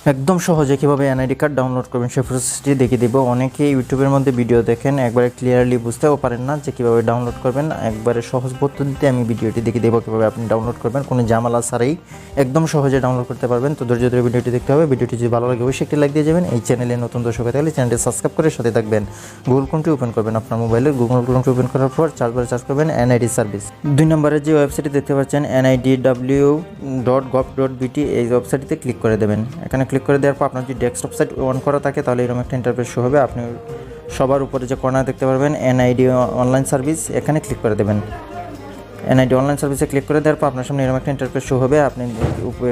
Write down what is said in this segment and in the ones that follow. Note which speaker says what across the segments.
Speaker 1: একদম সহজে কীভাবে এনআইডি কার্ড ডাউনলোড করবেন সেই প্রসেসটি দেখিয়ে দেবো। অনেকে ইউটিউবের মধ্যে ভিডিও দেখেন, একবারে ক্লিয়ারলি বুঝতেও পারেন না যে কীভাবে ডাউনলোড করবেন। একবারে সহজ পদ্ধতিতে আমি ভিডিওটি দেখিয়ে দেবো কীভাবে আপনি ডাউনলোড করবেন, কোনো ঝামেলা ছাড়াই একদম সহজে ডাউনলোড করতে পারবেন। তো ধৈর্য ধরে ভিডিওটি দেখতে হবে। ভিডিওটি যদি ভালো লাগে অবশ্যই একটি লাইক দিয়ে যাবেন। এই চ্যানেলে নতুন দর্শক হয়ে থাকলে চ্যানেলটি সাবস্ক্রাইব করে সাথে থাকবেন। গুগল ক্রোমটি ওপেন করবেন, আপনার মোবাইলে গুগল ক্রোমটি ওপেন করার পর সার্চ করবেন এনআইডি সার্ভিস। 2 নম্বরে যে ওয়েবসাইটটি দেখতে পাচ্ছেন NIDW.gov.bt, এই ওয়েবসাইটটিতে ক্লিক করে দেবেন। এখানে ক্লিক করে দেওয়ার পর আপনার যদি ডেস্কটপ সাইট অন করা থাকে তাহলে এরকম একটা ইন্টারফেস শো হবে। আপনি সবার উপরে যে কর্নার দেখতে পারবেন এনআইডি অনলাইন সার্ভিস, এখানে ক্লিক করে দেবেন। এনআইডি অনলাইন সার্ভিসে ক্লিক করে দেওয়ার পর আপনার সামনে এরকম একটা ইন্টারফেস শো হবে। আপনি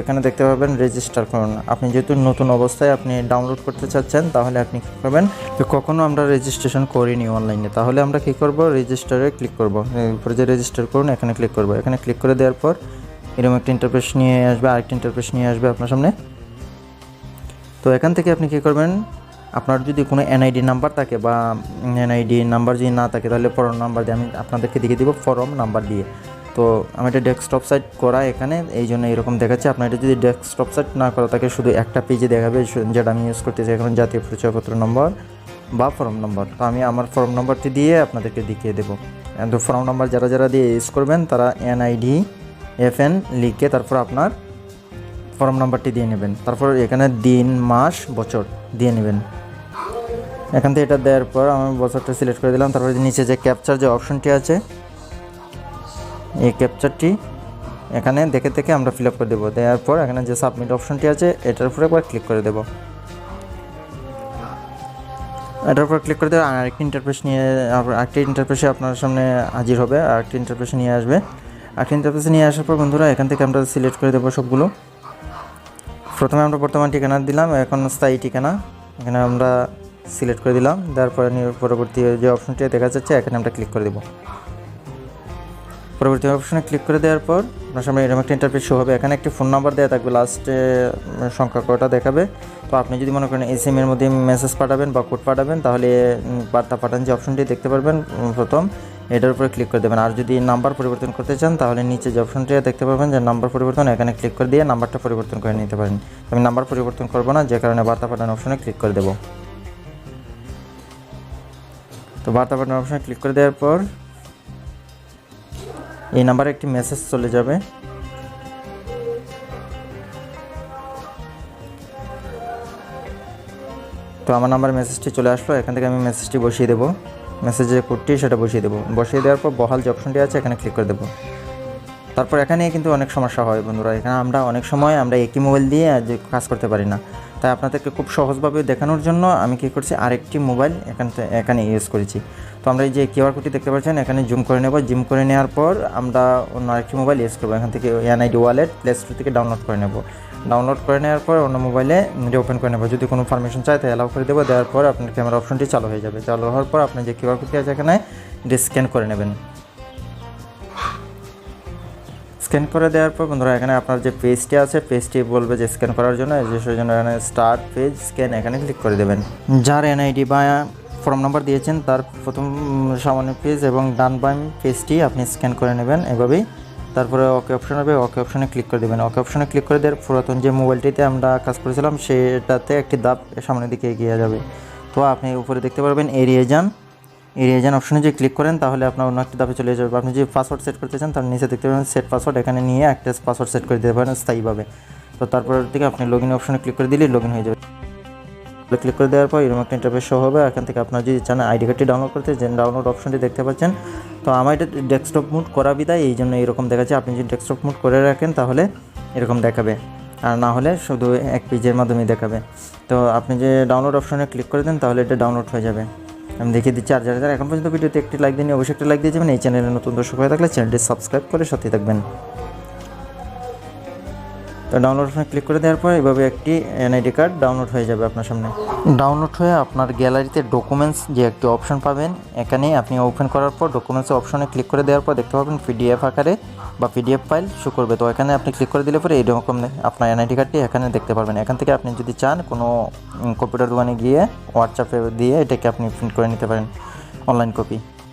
Speaker 1: এখানে দেখতে পাবেন রেজিস্টার করুন। আপনি যেহেতু নতুন অবস্থায় আপনি ডাউনলোড করতে চাচ্ছেন তাহলে আপনি কী করবেন, তো কখনও আমরা রেজিস্ট্রেশন করিনি অনলাইনে, তাহলে আমরা কী করব, রেজিস্টারে ক্লিক করব। এরপরে যে রেজিস্টার করুন এখানে ক্লিক করব। এখানে ক্লিক করে দেওয়ার পর এরকম একটা ইন্টারফেস নিয়ে আসবে, আরেকটা ইন্টারফেস নিয়ে আসবে আপনার সামনে। তো এখান থেকে আপনি কী করবেন, আপনার যদি কোনো এনআইডি নাম্বার থাকে বা এনআইডি নাম্বার যদি না থাকে তাহলে ফর্ম নাম্বার দিয়ে আমি আপনাদেরকে দেখিয়ে দিব ফর্ম নাম্বার দিয়ে। তো আমি এটা ডেস্কটপ সাইট করা এখানে, এই জন্য এরকম দেখাচ্ছে। আপনার এটা যদি ডেস্কটপ সাইট না করা থাকে শুধু একটা পেজে দেখাবে, যেটা আমি ইউজ করতেছি এখন, জাতীয় পরিচয়পত্র নম্বর বা ফর্ম নম্বর। তো আমি আমার ফর্ম নম্বরটি দিয়ে আপনাদেরকে দেখিয়ে দেবো। তো ফর্ম নাম্বার যারা দিয়ে ইউজ করবেন তারা NIDFN লিখে তারপর আপনার ফর্ম নাম্বারটি দিয়ে নেবেন। তারপর এখানে দিন, মাস, বছর দিয়ে নেবেন। এখান থেকে এটা দেওয়ার পর আমি বছরটা সিলেক্ট করে দিলাম। তারপরে নিচে যে ক্যাপচার যে অপশনটি আছে, এই ক্যাপচারটি এখানে দেখে আমরা ফিল আপ করে দেবো। দেওয়ার পর এখানে যে সাবমিট অপশনটি আছে এটার উপরে একবার ক্লিক করে দেবো। এটার উপর ক্লিক করে দেওয়া আরেকটি ইন্টারফেসে আপনার সামনে হাজির হবে, আরেকটি ইন্টারফেসে নিয়ে আসবে। আরেকটি ইন্টারফেসে নিয়ে আসার পর বন্ধুরা এখান থেকে আমরা সিলেক্ট করে দেবো সবগুলো। প্রথমে আমরা বর্তমান ঠিকানা দিলাম, এখন স্থায়ী ঠিকানা এখানে আমরা সিলেক্ট করে দিলাম। তারপরে পরবর্তী যে অপশনটি দেখা যাচ্ছে এখানে আমরা ক্লিক করে দেব। পরবর্তী অপশনে ক্লিক করে দেওয়ার পর আপনার সামনে এরকম একটা ইন্টারফেস শো হবে। এখানে একটি ফোন নাম্বার দেওয়া থাকবে, লাস্টে সংখ্যা কটা দেখাবে। তো আপনি যদি মনে করেন এসএম-এর মধ্যে মেসেজ পাঠাবেন বা কোড পাঠাবেন তাহলে বার্তা পাঠান যে অপশনটি দেখতে পারবেন প্রথম, এটার উপরে ক্লিক করে দেবেন। আর যদি নাম্বার পরিবর্তন করতে চান তাহলে নিচে যে অপশনটি দেখতে পাবেন যে নাম্বার পরিবর্তন, এখানে ক্লিক করে দিয়ে নাম্বারটা পরিবর্তন করে নিতে পারেন। আমি নাম্বার পরিবর্তন করব না, যে কারণে বার্তা পাঠানোর অপশনে ক্লিক করে দেব। তো বার্তা পাঠানোর অপশনে ক্লিক করে দেওয়ার পর এই নাম্বারে একটি মেসেজ চলে যাবে। তো আমার নাম্বার মেসেজটি চলে আসলো। এখান থেকে আমি মেসেজটি বসিয়ে দেবো, মেসেজের কোডটি সেটা বসিয়ে দেবো। বসিয়ে দেওয়ার পর বহাল যে অপশনটি আছে এখানে ক্লিক করে দেবো। তারপর এখানে কিন্তু অনেক সমস্যা হয় বন্ধুরা, এখানে অনেক সময় আমরা একই মোবাইল দিয়ে কাজ করতে পারি না। তাই আপনাদেরকে খুব সহজভাবে দেখানোর জন্য আমি কী করছি, আরেকটি মোবাইল এখানে ইউজ করেছি। তো আমরা এই যে কিউআর কোডটি দেখতে পাচ্ছেন এখানে জুম করে নেব। জুম করে নেওয়ার পর আমরা অন্য আরেকটি মোবাইল ইউজ করবো। এখান থেকে এনআইডি ওয়ালেট প্লে স্টোর থেকে ডাউনলোড করে নেব। ডাউনলোড করে নেওয়ার পর অন্য মোবাইলে ওপেন করে নেব। যদি কোনো পারমিশন চাই তাই অ্যালাউ করে দেবো। দেওয়ার পর আপনার ক্যামেরা অপশনটি চালু হয়ে যাবে। চালু হওয়ার পর আপনি যে কিউআর কোডটি আছে এখানে স্ক্যান করে নেবেন। স্ক্যান করে দেওয়ার পর বন্ধুরা এখানে আপনার যে পেজটি আছে পেজটি বলবে যে স্ক্যান করার জন্য, সেই জন্য এখানে স্টার্ট পেজ স্ক্যান এখানে ক্লিক করে দেবেন। যার এনআইডি বা ফর্ম নাম্বার দিয়েছেন তার প্রথম সামনের পেজ এবং ডান বাম পেজটি আপনি স্ক্যান করে নেবেন এভাবেই। তারপরে ওকে অপশন হবে, ওকে অপশনে ক্লিক করে দেবেন। ওকে অপশনে ক্লিক করে দেওয়ার পুরাতন যে মোবাইলটিতে আমরা কাজ করেছিলাম সেটাতে একটি ধাপ সামনের দিকে এগিয়ে যাবে। তো আপনি উপরে দেখতে পারবেন এড়িয়ে যান অপশনে যদি ক্লিক করেন তাহলে আপনার অন্য একটি ধাপে চলে যাবে। আপনি যদি পাসওয়ার্ড সেট করতে চান তার নিচে দেখতে পাবেন সেট পাসওয়ার্ড, এখানে নিয়ে একটা পাসওয়ার্ড সেট করে দিতে পারেন স্থায়ীভাবে। তো তারপর থেকে আপনি লগইন অপশনে ক্লিক করে দিলেই লগইন হয়ে যাবে। ক্লিক করে দেওয়ার পর এরকম একটা ইন্টারফেস শো হবে। এখান থেকে আপনার যদি চান আইডি কার্ডটি ডাউনলোড করতে, যে ডাউনলোড অপশনটি দেখতে পাচ্ছেন। তো আমার এটা ডেস্কটপ মুড করা বিদায় এই জন্য এরকম দেখাচ্ছে। আপনি যদি ডেস্কটপ মুড করে রাখেন তাহলে এরকম দেখাবে, আর না হলে শুধু এক পেজের মাধ্যমে দেখাবে। তো আপনি যে ডাউনলোড অপশনে ক্লিক করে দেন তাহলে এটা ডাউনলোড হয়ে যাবে। আমি দেখিয়ে দিচ্ছি। আর যারা এখন পর্যন্ত ভিডিওতে একটি লাইক দিন, অবশ্যই একটি লাইক দিয়ে যাবেন। এই চ্যানেলে নতুন দর্শক হয়ে থাকলে চ্যানেলটি সাবস্ক্রাইব করে সাথে থাকবেন। তো ডাউনলোড অপশনে ক্লিক করে দেওয়ার পর এভাবে একটি এনআইডি কার্ড ডাউনলোড হয়ে যাবে আপনার সামনে। ডাউনলোড হয়ে আপনার গ্যালারিতে ডকুমেন্টস যে একটি অপশন পাবেন, এখানে আপনি ওপেন করার পর ডকুমেন্টস অপশনে ক্লিক করে দেওয়ার পর দেখতে পাবেন পিডিএফ আকারে বা পিডিএফ ফাইল শো করবে। তো এখানে আপনি ক্লিক করে দিলে পরে এইরকম আপনার এনআইডি কার্ডটি এখানে দেখতে পারবেন। এখান থেকে আপনি যদি চান কোনো কম্পিউটার দোকানে গিয়ে হোয়াটসঅ্যাপে দিয়ে এটাকে আপনি প্রিন্ট করে নিতে পারেন, অনলাইন কপি।